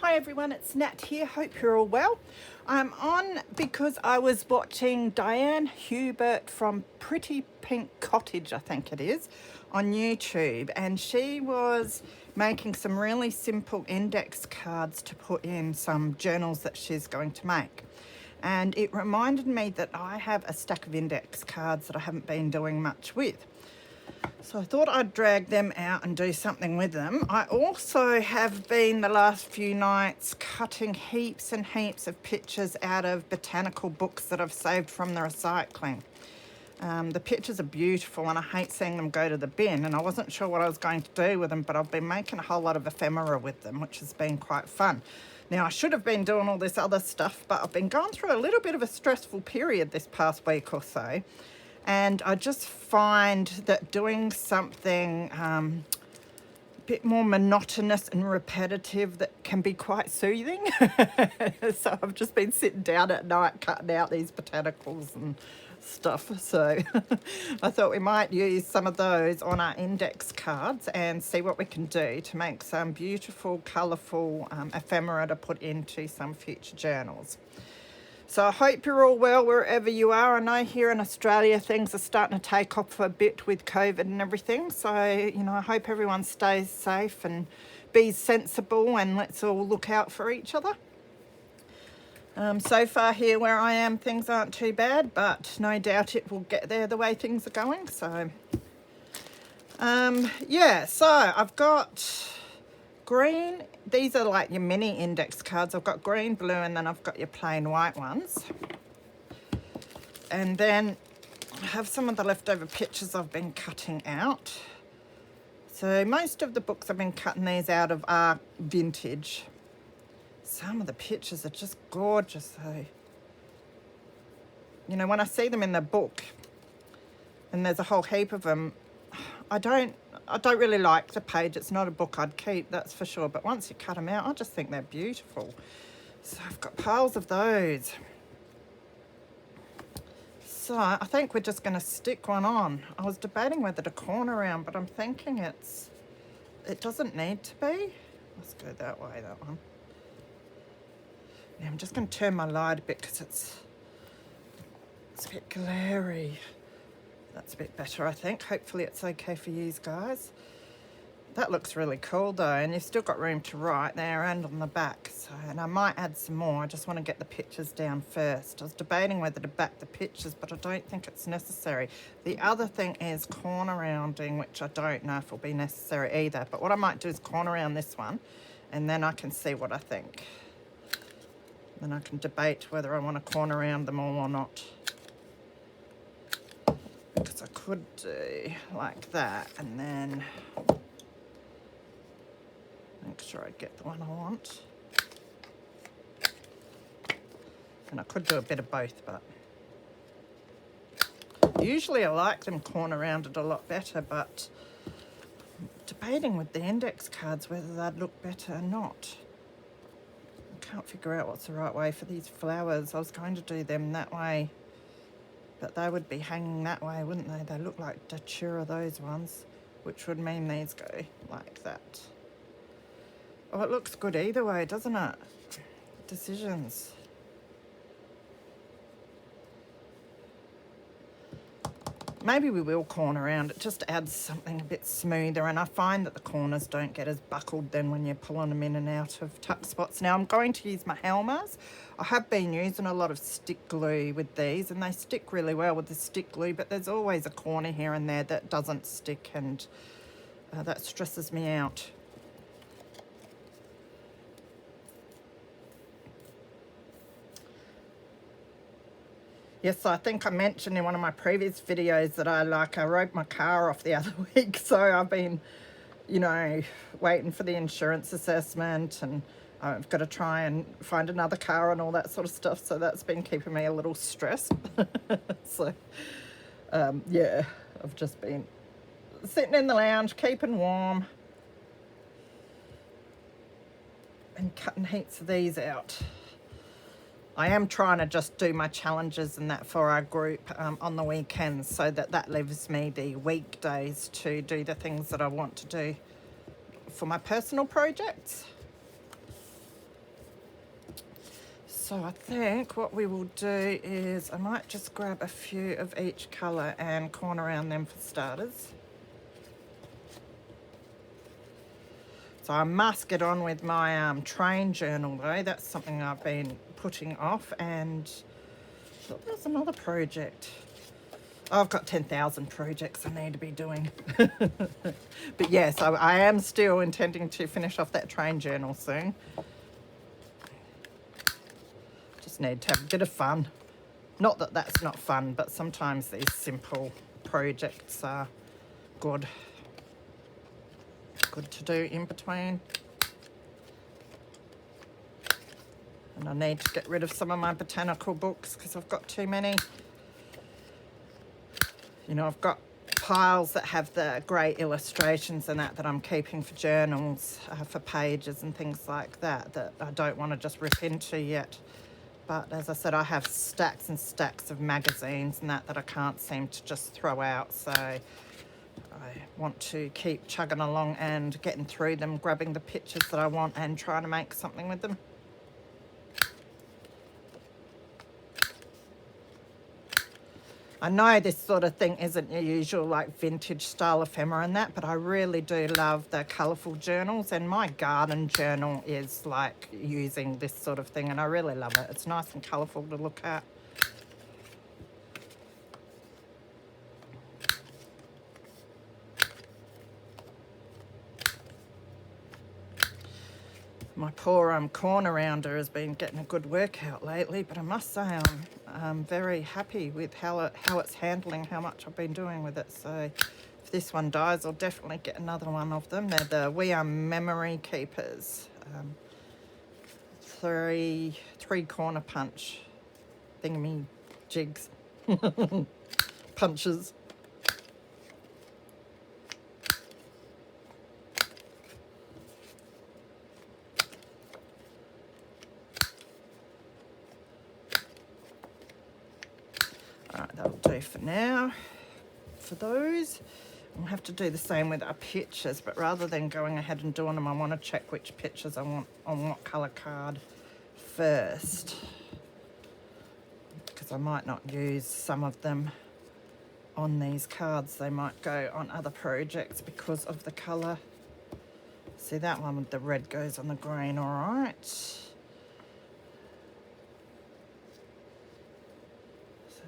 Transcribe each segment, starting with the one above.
Hi everyone, it's Nat here. Hope you're all well. I'm on because I was watching Diane Hubert from Pretty Pink Cottage, I think it is, on YouTube, and she was making some really simple index cards to put in some journals that she's going to make. And it reminded me that I have a stack of index cards that I haven't been doing much with. So I thought I'd drag them out and do something with them. I also have been the last few nights cutting heaps and heaps of pictures out of Botanical books that I've saved from the recycling. The pictures are beautiful and I hate seeing them go to the bin, and I wasn't sure what I was going to do with them, but I've been making a whole lot of ephemera with them, which has been quite fun. Now, I should have been doing all this other stuff, but I've been going through a little bit of a stressful period this past week or so. And I just find that doing something a bit more monotonous and repetitive that can be quite soothing. So I've just been sitting down at night cutting out these botanicals and stuff. So I thought we might use some of those on our index cards and see what we can do to make some beautiful, colourful ephemera to put into some future journals. So I hope you're all well wherever you are. I know here in Australia things are starting to take off a bit with COVID and everything. So, I hope everyone stays safe and be sensible, and let's all look out for each other. So far here where I am, things aren't too bad, but no doubt it will get there the way things are going. So, so I've got green. These are like your mini index cards. I've got green, blue, and then I've got your plain white ones. And then I have some of the leftover pictures I've been cutting out. So most of the books I've been cutting these out of are vintage. Some of the pictures are just gorgeous though. When I see them in the book, and there's a whole heap of them, I don't really like the page. It's not a book I'd keep, that's for sure. But once you cut them out, I just think they're beautiful. So I've got piles of those. So I think we're just going to stick one on. I was debating whether to corner around, but I'm thinking it doesn't need to be. Let's go that way, that one. Now I'm just going to turn my light a bit because it's a bit glary. That's a bit better, I think. Hopefully it's okay for you guys. That looks really cool though, and you've still got room to write there and on the back. So, and I might add some more. I just want to get the pictures down first. I was debating whether to back the pictures, but I don't think it's necessary. The other thing is corner rounding, which I don't know if will be necessary either. But what I might do is corner round this one, and then I can see what I think. Then I can debate whether I want to corner round them all or not. Because I could do like that and then make sure I get the one I want. And I could do a bit of both, but usually I like them corner rounded a lot better, but I'm debating with the index cards whether they'd look better or not. I can't figure out what's the right way for these flowers. I was going to do them that way, but they would be hanging that way, wouldn't they? They look like datura, those ones, which would mean these go like that. Oh, it looks good either way, doesn't it? Decisions. Maybe we will corner around. It just adds something a bit smoother, and I find that the corners don't get as buckled then when you're pulling them in and out of tuck spots. Now I'm going to use my Helmers. I have been using a lot of stick glue with these, and they stick really well with the stick glue, but there's always a corner here and there that doesn't stick, and that stresses me out. Yes, I think I mentioned in one of my previous videos that I wrote my car off the other week. So I've been, waiting for the insurance assessment, and I've got to try and find another car and all that sort of stuff. So that's been keeping me a little stressed. So, I've just been sitting in the lounge, keeping warm and cutting heaps of these out. I am trying to just do my challenges and that for our group on the weekends, so that leaves me the weekdays to do the things that I want to do for my personal projects. So I think what we will do is I might just grab a few of each colour and corner around them for starters. So I must get on with my train journal though. That's something I've been putting off, and there's another project. I've got 10,000 projects I need to be doing. But yes, I am still intending to finish off that train journal soon. Just need to have a bit of fun. Not that that's not fun, but sometimes these simple projects are good to do in between. And I need to get rid of some of my botanical books because I've got too many. You know, I've got piles that have the great illustrations and that I'm keeping for journals, for pages and things like that I don't want to just rip into yet. But as I said, I have stacks and stacks of magazines and that I can't seem to just throw out. So I want to keep chugging along and getting through them, grabbing the pictures that I want and trying to make something with them. I know this sort of thing isn't your usual like vintage style ephemera and that, but I really do love the colourful journals, and my garden journal is like using this sort of thing, and I really love it. It's nice and colourful to look at. My poor corner rounder has been getting a good workout lately, but I must say I'm very happy with how it's handling how much I've been doing with it. So if this one dies, I'll definitely get another one of them. They're the We Are Memory Keepers. Three corner punch thingy jigs. Punches. Alright, that'll do for now. For those, we'll have to do the same with our pictures, but rather than going ahead and doing them, I want to check which pictures I want on what colour card first, because I might not use some of them on these cards. They might go on other projects because of the colour. See, that one with the red goes on the green, all right. So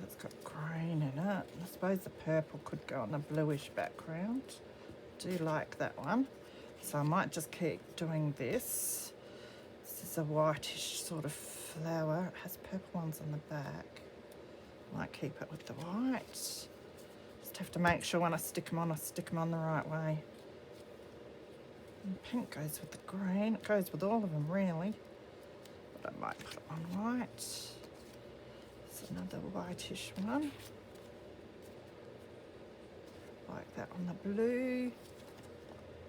it's got green in it. I suppose the purple could go on the bluish background. Do like that one. So I might just keep doing this. This is a whitish sort of flower. It has purple ones on the back. Might keep it with the white. Just have to make sure when I stick them on the right way. And pink goes with the green. It goes with all of them really. But I might put it on white. It's another whitish one. Like that on the blue.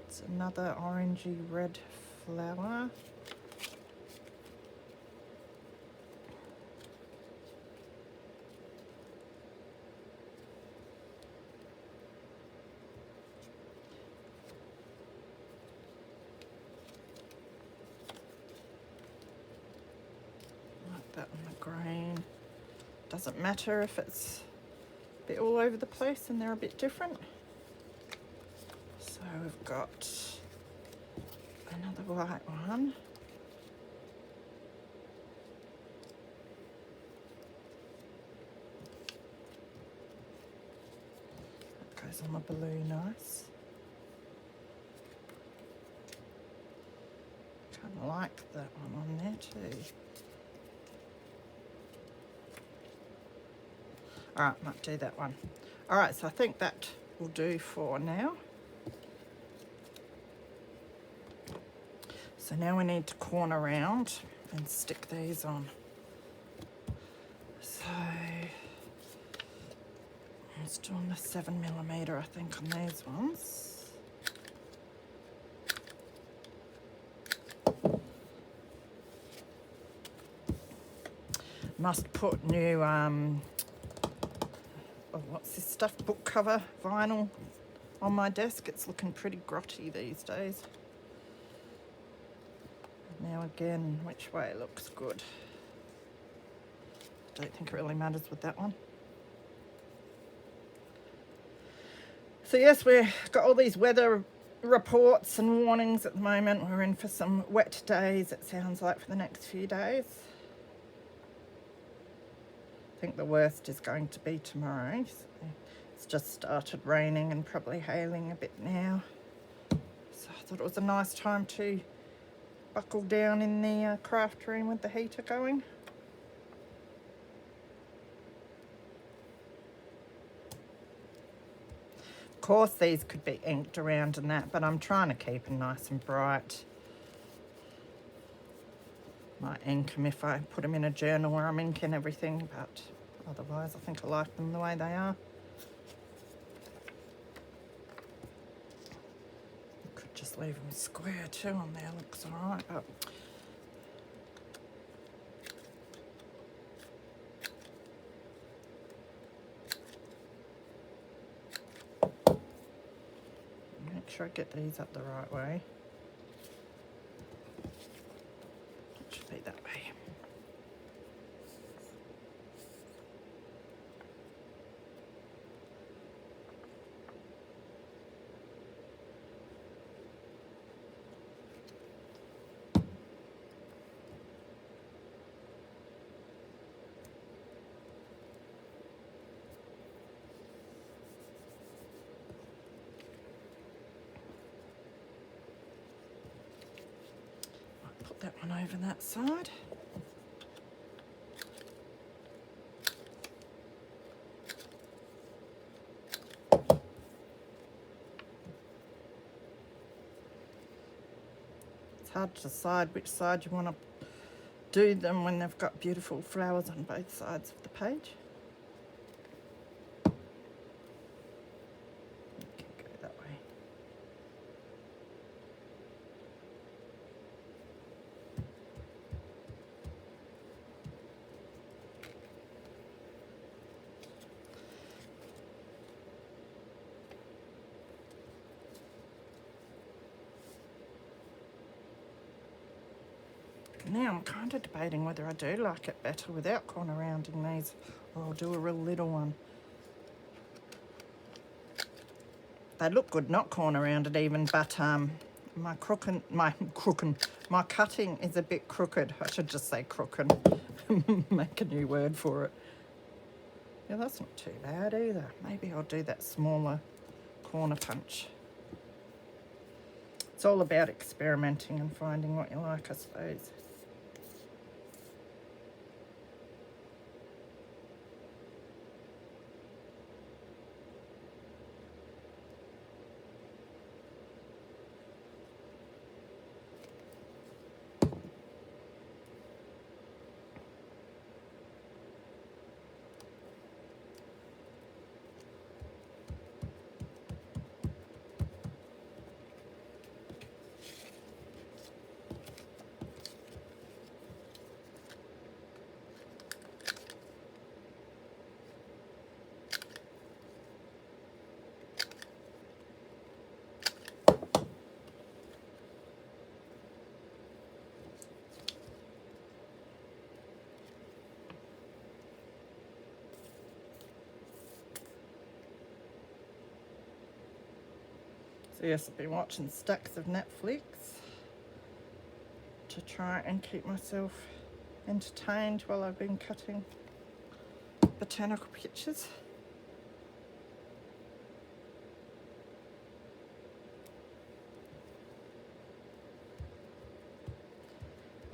It's another orangey red flower. Like that on the green. Doesn't matter if it's a bit all over the place and they're a bit different. So we've got another white one. That goes on the blue nice. Kind of like that one on there too. All right, might do that one. All right, so I think that will do for now. So now we need to corner around and stick these on. So let's do on the 7mm, I think, on these ones. Must put new what's this stuff, book cover vinyl on my desk. It's looking pretty grotty these days. Now again, which way looks good? don't think it really matters with that one. So yes, we've got all these weather reports and warnings at the moment. We're in for some wet days, it sounds like, for the next few days. I think the worst is going to be tomorrow. So it's just started raining and probably hailing a bit now. So I thought it was a nice time to buckle down in the craft room with the heater going. Of course, these could be inked around and that, but I'm trying to keep them nice and bright. Might ink them if I put them in a journal where I'm inking everything, but otherwise I think I like them the way they are. Could just leave them square too on there, looks alright, but make sure I get these up the right way. It should be that way. Put that one over that side. It's hard to decide which side you want to do them when they've got beautiful flowers on both sides of the page. You can go that way. Now I'm kind of debating whether I do like it better without corner rounding these, or I'll do a real little one. They look good not corner rounded even, but my cutting is a bit crooked. I should just say crooked. Make a new word for it. Yeah, that's not too bad either. Maybe I'll do that smaller corner punch. It's all about experimenting and finding what you like, I suppose. So yes, I've been watching stacks of Netflix to try and keep myself entertained while I've been cutting botanical pictures.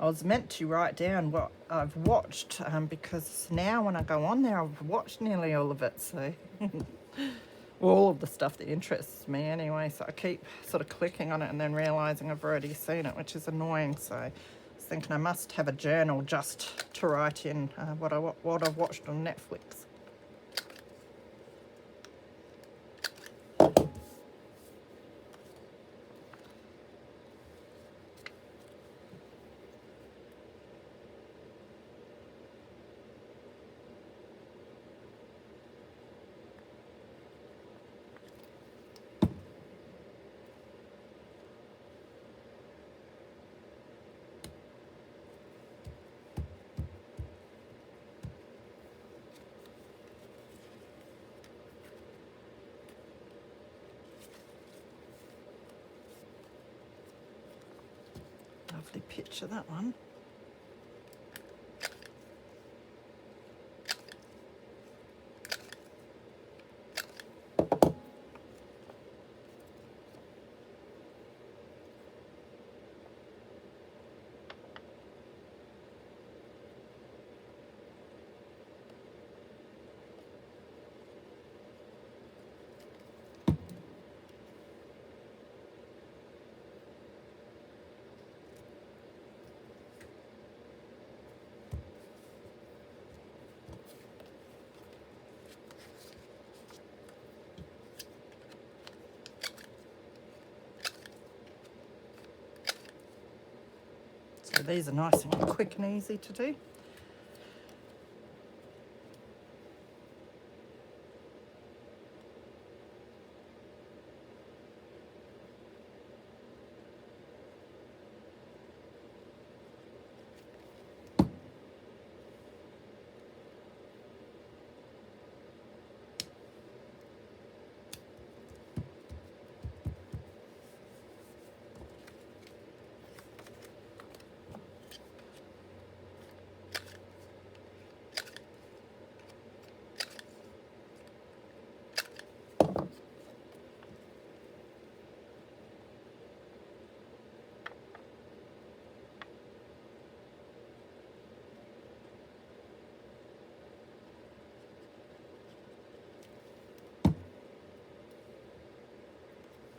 I was meant to write down what I've watched because now when I go on there I've watched nearly all of it, so all of the stuff that interests me anyway, so I keep sort of clicking on it and then realising I've already seen it, which is annoying. So I was thinking I must have a journal just to write in what I've watched on Netflix. Lovely picture, that one. So these are nice and quick and easy to do.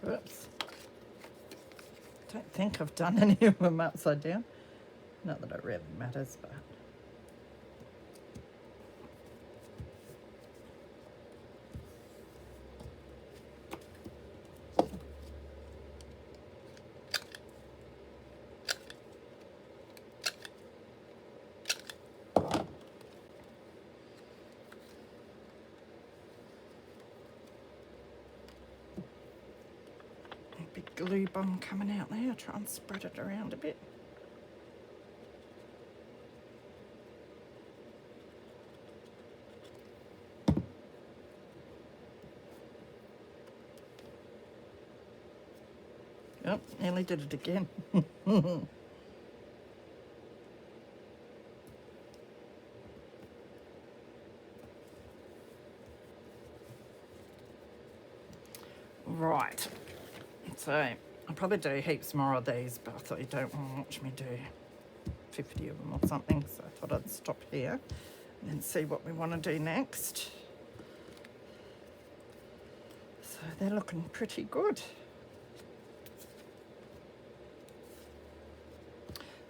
Oops. Don't think I've done any of them upside down. Not that it really matters, but... Big glue bomb coming out there. Try and spread it around a bit. Oh, nearly did it again. Right. So I'll probably do heaps more of these, but I thought you don't want to watch me do 50 of them or something, so I thought I'd stop here and then see what we want to do next. So they're looking pretty good.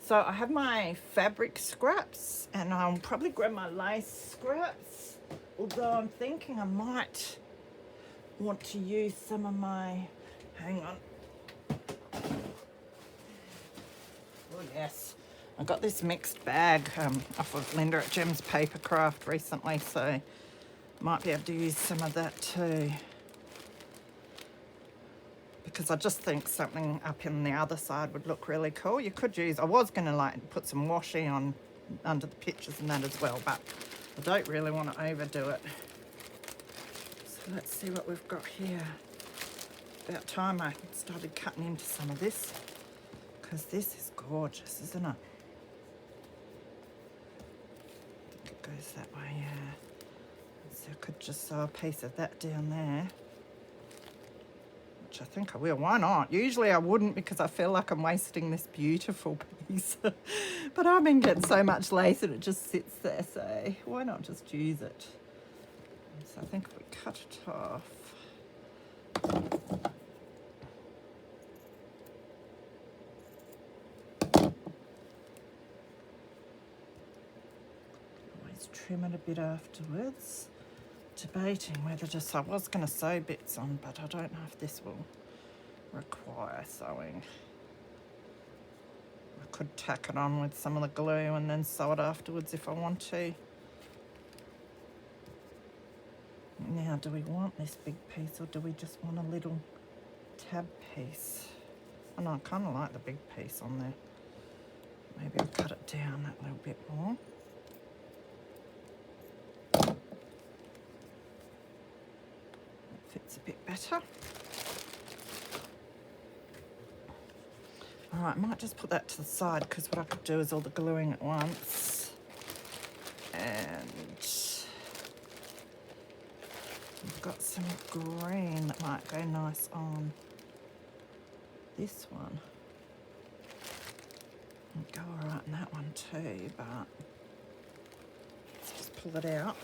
So I have my fabric scraps, and I'll probably grab my lace scraps, although I'm thinking I might want to use some of my, hang on. Oh yes, I got this mixed bag off of Linda at Gem's Papercraft recently, so might be able to use some of that too. Because I just think something up in the other side would look really cool. You could use, I was going to like put some washi on under the pictures and that as well, but I don't really want to overdo it. So let's see what we've got here. About time I started cutting into some of this, because this is gorgeous, isn't it? I think it goes that way, yeah. So I could just sew a piece of that down there. I think I will. Why not? Usually I wouldn't, because I feel like I'm wasting this beautiful piece. But I've been getting so much lace and it just sits there, so why not just use it? So I think if we cut it off. Always trim it a bit afterwards. Debating whether I was going to sew bits on, but I don't know if this will require sewing. I could tack it on with some of the glue and then sew it afterwards if I want to. Now, do we want this big piece, or do we just want a little tab piece? Oh no, I kind of like the big piece on there. Maybe I'll cut it down that little bit more. Fits a bit better. All right, I might just put that to the side because what I could do is all the gluing at once. And I've got some green that might go nice on this one. And go all right in that one too, but let's just pull it out.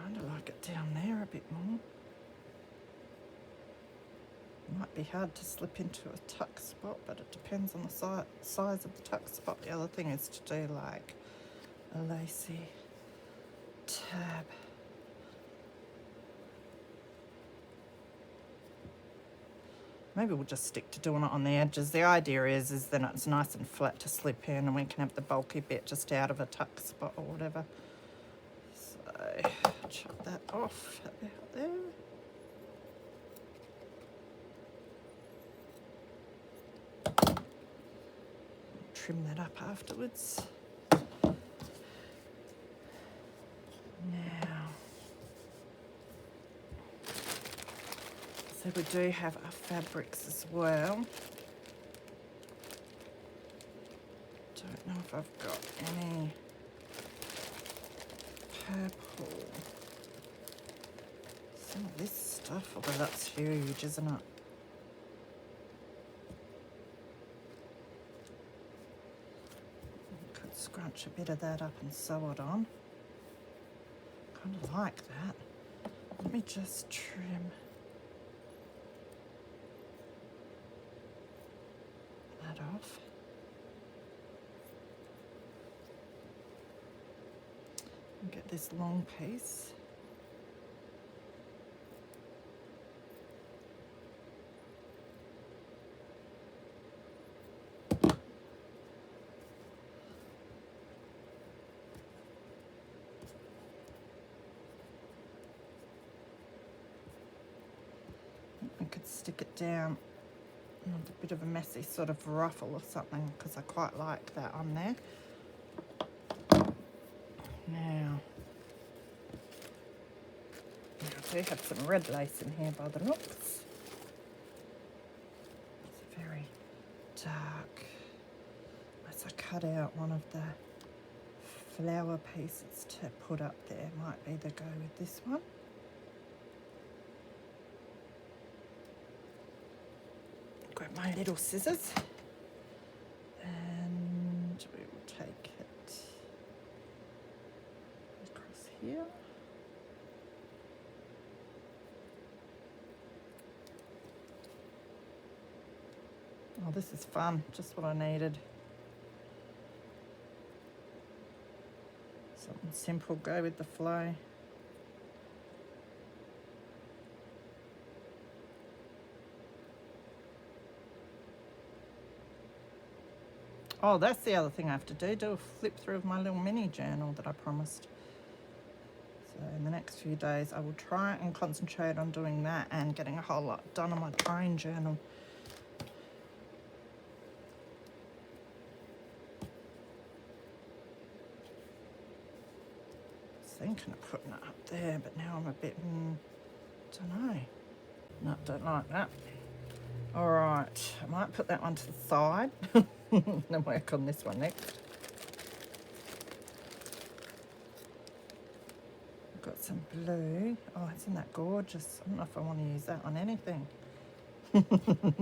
Kind of like it down there a bit more. Might be hard to slip into a tuck spot, but it depends on the size of the tuck spot. The other thing is to do like a lacy tab. Maybe we'll just stick to doing it on the edges. The idea is then it's nice and flat to slip in, and we can have the bulky bit just out of a tuck spot or whatever. So chop that off about there. Trim that up afterwards. Now, so we do have our fabrics as well. Don't know if I've got any purple. Some of this stuff, although that's huge, isn't it? Could scrunch a bit of that up and sew it on. Kind of like that. Let me just trim that off. And get this long piece. I could stick it down on a bit of a messy sort of ruffle or something, because I quite like that on there. Now, I do have some red lace in here by the looks. It's very dark. As I cut out one of the flower pieces to put up there, might be the go with this one. Grab my little scissors and we will take it across here. Oh, this is fun, just what I needed. Something simple, go with the flow. Oh, that's the other thing I have to do a flip through of my little mini journal that I promised. So in the next few days I will try and concentrate on doing that and getting a whole lot done on my train journal. I was thinking of putting it up there, but now I'm a bit, don't know. No, don't like that. All right, I might put that one to the side. Then work on this one next. I've got some blue. Oh, isn't that gorgeous? I don't know if I want to use that on anything.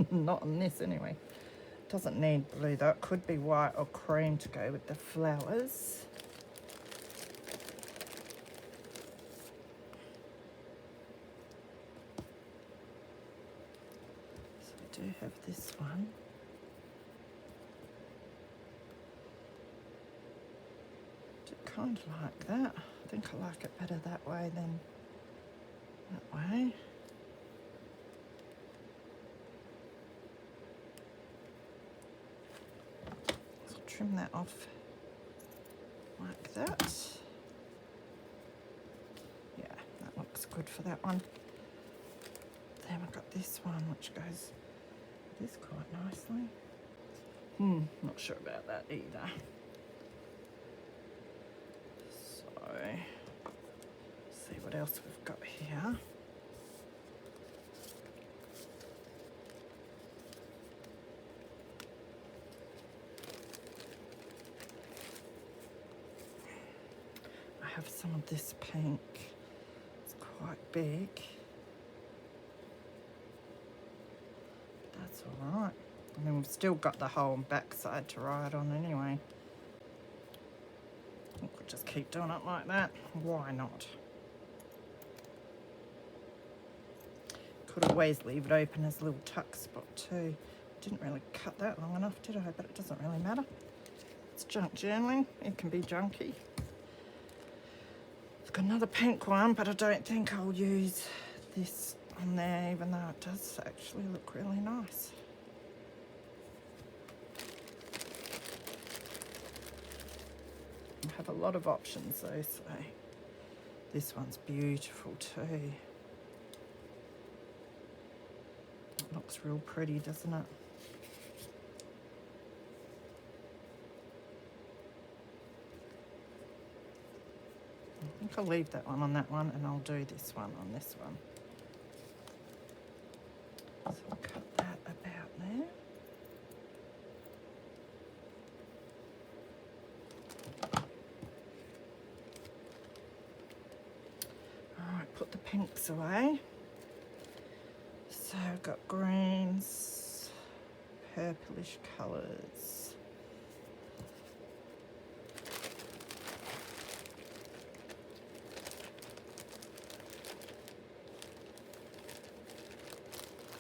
Not on this anyway. Doesn't need blue though. It could be white or cream to go with the flowers. So we do have this one. Kind of like that. I think I like it better that way than that way. So trim that off like that. good for that one. Then I've got this one, which goes this quite nicely. Not sure about that either. So, see what else we've got here. I have some of this pink. It's quite big. That's all right. And then we've still got the whole backside to ride on anyway. I think we'll just keep doing it like that. Why not? Could always leave it open as a little tuck spot too. Didn't really cut that long enough, did I? But it doesn't really matter. It's junk journaling. It can be junky. I've got another pink one, but I don't think I'll use this on there, even though it does actually look really nice. I have a lot of options though, so this one's beautiful too. It looks real pretty, doesn't it? I think I'll leave that one on that one, and I'll do this one on this one. So I'll cut that about there. Alright, put the pinks away. So I've got greens, purplish colours.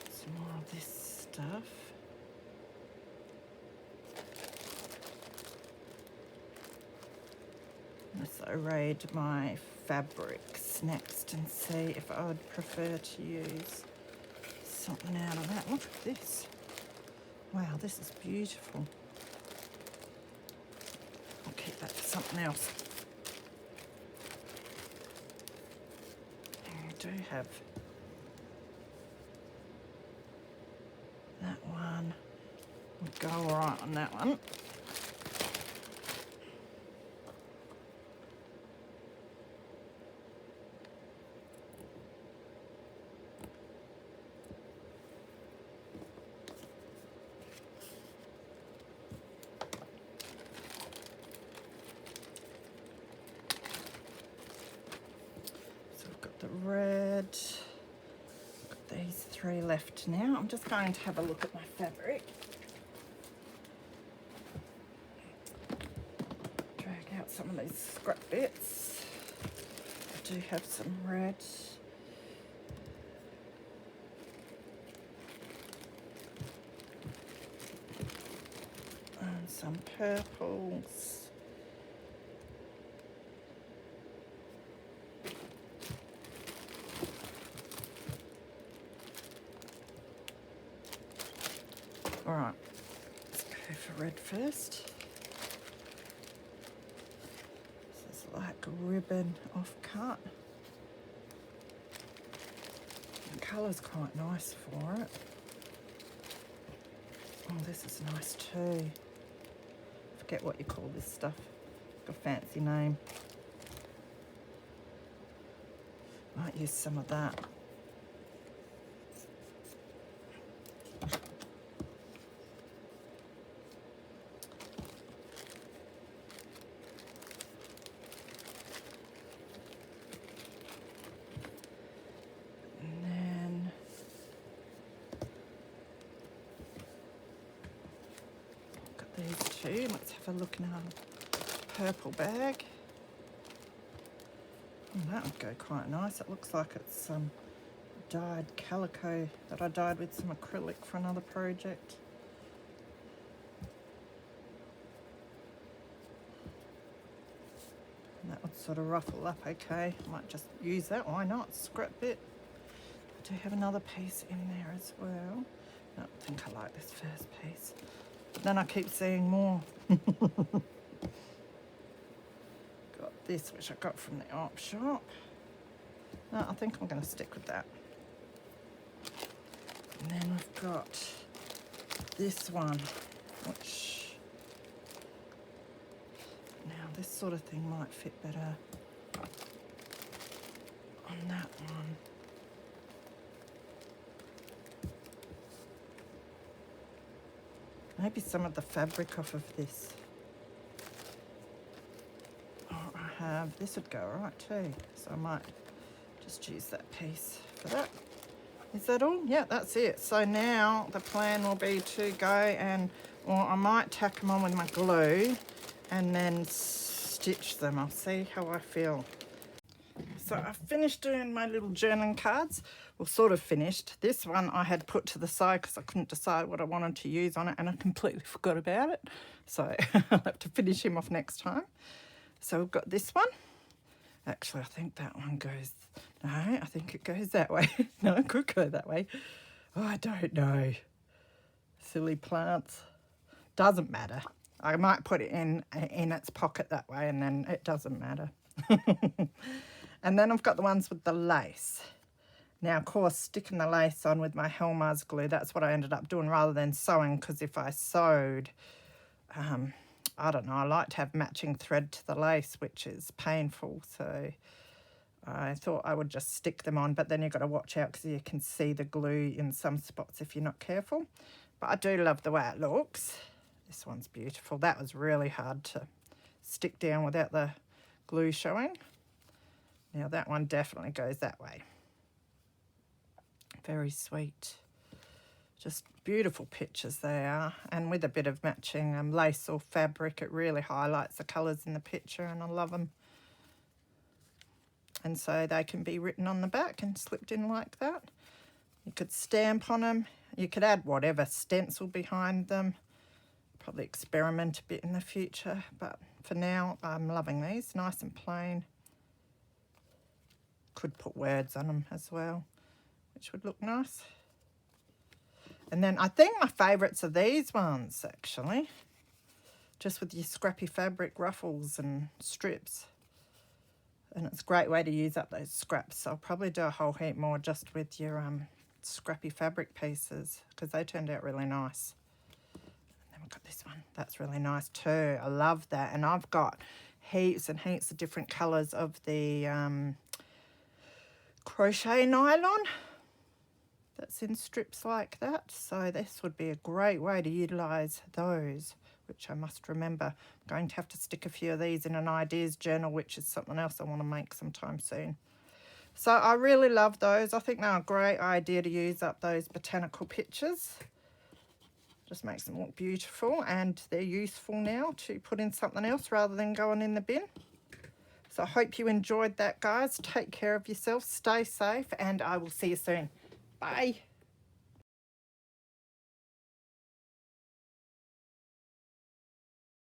Some more of this stuff. Let's arrange my fabrics next and see if I would prefer to use something out of that. Look at this. Wow, this is beautiful. I'll keep that for something else. I do have that one. Would go all right on that one. The red, got these three left now. I'm just going to have a look at my fabric. Drag out some of these scrap bits. I do have some red. And some purples. All right, let's go for red first. This is like a ribbon off cut. The colour's quite nice for it. Oh, this is nice too. Forget what you call this stuff. Got a fancy name. Might use some of that. These two. Let's have a look in our purple bag. Oh, that would go quite nice. It looks like it's dyed calico that I dyed with some acrylic for another project. And that would sort of ruffle up okay. I might just use that, why not? Scrap it. I do have another piece in there as well. No, I think I like this first piece. Then I keep seeing more. Got this, which I got from the op shop. No, I think I'm going to stick with that. And then we've got this one, which now this sort of thing might fit better on that one. Maybe some of the fabric off of this. Oh, I have, this would go all right too. So I might just use that piece for that. Is that all? Yeah, that's it. So now the plan will be to go and, or I might tack them on with my glue and then stitch them. I'll see how I feel. So I've finished doing my little journaling cards. Well, sort of finished. This one I had put to the side because I couldn't decide what I wanted to use on it and I completely forgot about it. So I'll have to finish him off next time. So we've got this one. Actually, I think that one goes, no, I think it goes that way. No, it could go that way. Oh, I don't know. Silly plants. Doesn't matter. I might put it in its pocket that way and then it doesn't matter. And then I've got the ones with the lace. Now, of course, sticking the lace on with my Helmars glue, that's what I ended up doing rather than sewing, because if I sewed, I don't know, I like to have matching thread to the lace, which is painful. So I thought I would just stick them on, but then you've got to watch out because you can see the glue in some spots if you're not careful. But I do love the way it looks. This one's beautiful. That was really hard to stick down without the glue showing. Now that one definitely goes that way. Very sweet. Just beautiful pictures they are. And with a bit of matching lace or fabric, it really highlights the colours in the picture and I love them. And so they can be written on the back and slipped in like that. You could stamp on them. You could add whatever stencil behind them. Probably experiment a bit in the future. But for now, I'm loving these. Nice and plain. Could put words on them as well, which would look nice. And then I think my favourites are these ones, actually. Just with your scrappy fabric ruffles and strips. And it's a great way to use up those scraps. So I'll probably do a whole heap more just with your scrappy fabric pieces because they turned out really nice. And then we've got this one. That's really nice too. I love that. And I've got heaps and heaps of different colours of the crochet nylon that's in strips like that. So this would be a great way to utilise those, which I must remember. I'm going to have to stick a few of these in an ideas journal, which is something else I want to make sometime soon. So I really love those. I think they're a great idea to use up those botanical pictures. Just makes them look beautiful and they're useful now to put in something else rather than going in the bin. So I hope you enjoyed that, guys. Take care of yourself, stay safe, and I will see you soon. Bye.